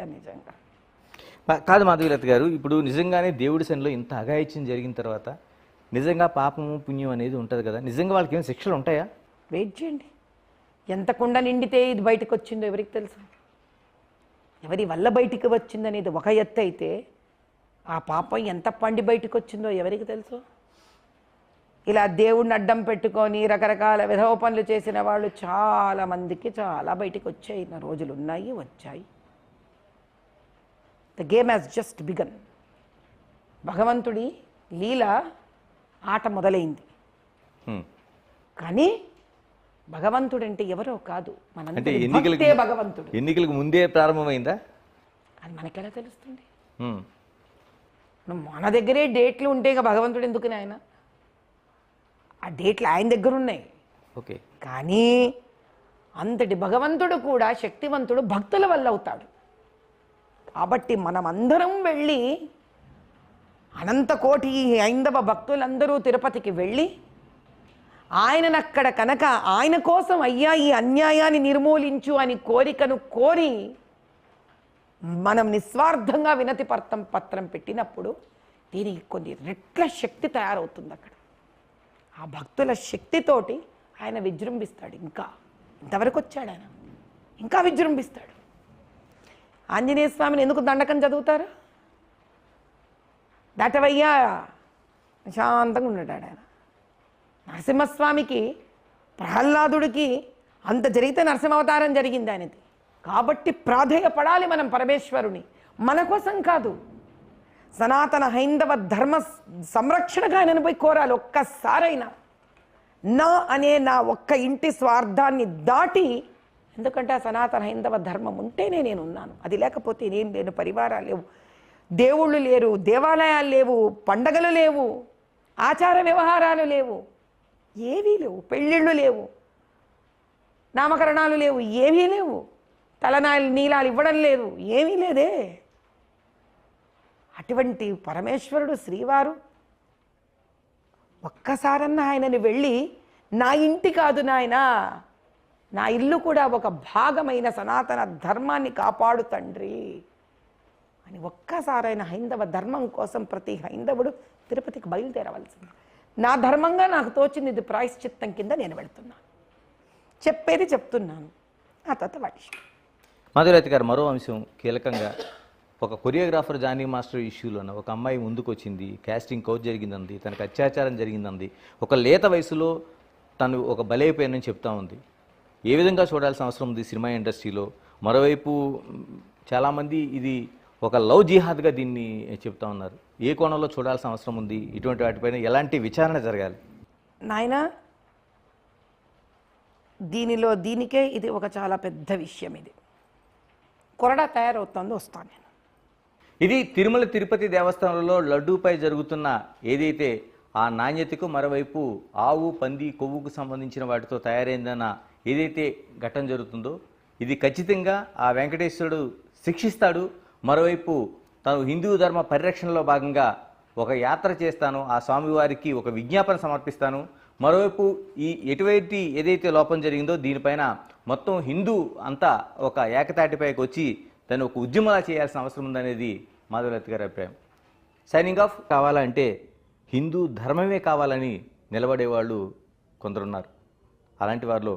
అయిపోయాను నిజంగా. కాదు మాధవీలత గారు, ఇప్పుడు నిజంగానే దేవుడి సన్నిలో ఇంత అఘాయిత్యం జరిగిన తర్వాత నిజంగా పాపము పుణ్యం అనేది ఉంటుంది కదా, నిజంగా వాళ్ళకి ఏమైనా శిక్షలు ఉంటాయా? వెయిట్ చేయండి. ఎంత కుండ నిండితే ఇది బయటకు వచ్చిందో ఎవరికి తెలుసు? ఎవరి వల్ల బయటికి వచ్చిందనేది ఒక ఎత్తు అయితే, ఆ పాపం ఎంత పండి బయటకు వచ్చిందో ఎవరికి తెలుసు? ఇలా దేవుడిని అడ్డం పెట్టుకొని రకరకాల విధవ పనులు చేసిన వాళ్ళు చాలామందికి చాలా బయటికి వచ్చాయి రోజులు ఉన్నాయి, వచ్చాయి. The game has just begun. భగవంతుడి లీల ఆట మొదలైంది. కానీ భగవంతుడు అంటే ఎవరో కాదు, మనంటే భగవంతుడు. ఎన్నికలకు ముందే ప్రారంభమైందా అది మనకెలా తెలుస్తుంది? మన దగ్గరే డేట్లు ఉంటే ఇక భగవంతుడు ఎందుకు? ఆయన ఆ డేట్లు ఆయన దగ్గర ఉన్నాయి. ఓకే, కానీ అంతటి భగవంతుడు కూడా శక్తివంతుడు భక్తుల వల్ల అవుతాడు. కాబట్టి మనం అందరం వెళ్ళి, అనంత కోటి హైందవ భక్తులందరూ తిరుపతికి వెళ్ళి ఆయననక్కడ కనుక ఆయన కోసం అయ్యా ఈ అన్యాయాన్ని నిర్మూలించు అని కోరికను కోరి మనం నిస్వార్థంగా వినతి పత్రం పెట్టినప్పుడు దీనికి కొన్ని రెట్ల శక్తి తయారవుతుంది. అక్కడ ఆ భక్తుల శక్తితోటి ఆయన విజృంభిస్తాడు. ఇంకా ఇంతవరకు వచ్చాడు ఆయన, ఇంకా విజృంభిస్తాడు. ఆంజనేయ స్వామిని ఎందుకు దండకం చదువుతారు? దాటవయ్యా శాంతంగా ఉన్నాడు ఆయన. నరసింహస్వామికి ప్రహ్లాదుడికి అంత జరిగితే నరసింహావతారం జరిగింది ఆయనది. కాబట్టి ప్రాధేయపడాలి మనం పరమేశ్వరుని, మన కోసం కాదు, సనాతన హైందవ ధర్మ సంరక్షణగా ఆయనను పోయి కోరాలి. ఒక్కసారైనా నా ఒక్క ఇంటి స్వార్థాన్ని దాటి, ఎందుకంటే ఆ సనాతన హైందవ ధర్మం ఉంటేనే నేను ఉన్నాను, అది లేకపోతే నేను లేను. పరివారాలు లేవు, దేవుళ్ళు లేరు, దేవాలయాలు లేవు, పండగలు లేవు, ఆచార వ్యవహారాలు లేవు, ఏవీ లేవు, పెళ్ళిళ్ళు లేవు, నామకరణాలు లేవు, ఏవీ లేవు, నీలాలు ఇవ్వడం లేదు, ఏమీ లేదే. అటువంటి పరమేశ్వరుడు శ్రీవారు ఒక్కసారన్నా ఆయనని వెళ్ళి, నా ఇంటి కాదు నాయన, నా ఇల్లు కూడా ఒక భాగమైన సనాతన ధర్మాన్ని కాపాడు తండ్రి అని ఒక్కసారైన హైందవ ధర్మం కోసం ప్రతి హైందవుడు తిరుపతికి బయలుదేరవలసింది. నా ధర్మంగా నాకు తోచింది, ఇది ప్రాయశ్చిత్తం కింద నేను వెళ్తున్నాను, చెప్పేది చెప్తున్నాను, ఆ తర్వాత వాటి. మాధవీలత గారు, మరో అంశం కీలకంగా, ఒక కొరియోగ్రాఫర్ జానీ మాస్టర్ ఇష్యూలోన ఒక అమ్మాయి ముందుకు వచ్చింది, కాస్టింగ్ కౌచ్ జరిగిందంది, తనకు అత్యాచారం జరిగిందంది, ఒక లేత వయసులో తను ఒక బలైపోయానని చెప్తా ఉంది. ఏ విధంగా చూడాల్సిన అవసరం ఉంది సినిమా ఇండస్ట్రీలో? మరోవైపు చాలామంది ఇది ఒక లవ్ జిహాద్గా దీన్ని చెప్తా ఉన్నారు. ఏ కోణంలో చూడాల్సిన అవసరం ఉంది? ఇటువంటి వాటిపైన ఎలాంటి విచారణ జరగాలి? నాయన, దీనికే ఇది ఒక చాలా పెద్ద విషయం. ఇది కొరడా తయారవుతుందో వస్తాను నేను. ఇది తిరుమల తిరుపతి దేవస్థానంలో లడ్డూపై జరుగుతున్న ఏదైతే ఆ నాణ్యతకు, మరోవైపు ఆవు, పంది, కొవ్వుకు సంబంధించిన వాటితో తయారైందన్న ఏదైతే ఘటన జరుగుతుందో, ఇది ఖచ్చితంగా ఆ వెంకటేశ్వరుడు శిక్షిస్తాడు. మరోవైపు తాను హిందూ ధర్మ పరిరక్షణలో భాగంగా ఒక యాత్ర చేస్తాను, ఆ స్వామివారికి ఒక విజ్ఞాపన సమర్పిస్తాను. మరోవైపు ఈ ఎటువంటి ఏదైతే లోపం జరిగిందో దీనిపైన మొత్తం హిందూ అంతా ఒక ఏకతాటిపైకి వచ్చి దాన్ని ఒక ఉద్యమలా చేయాల్సిన అవసరం ఉందనేది మాధవీలత గారి అభిప్రాయం. Signing off. కావాలంటే హిందూ ధర్మమే కావాలని నిలబడేవాళ్ళు కొందరున్నారు. అలాంటి వారిలో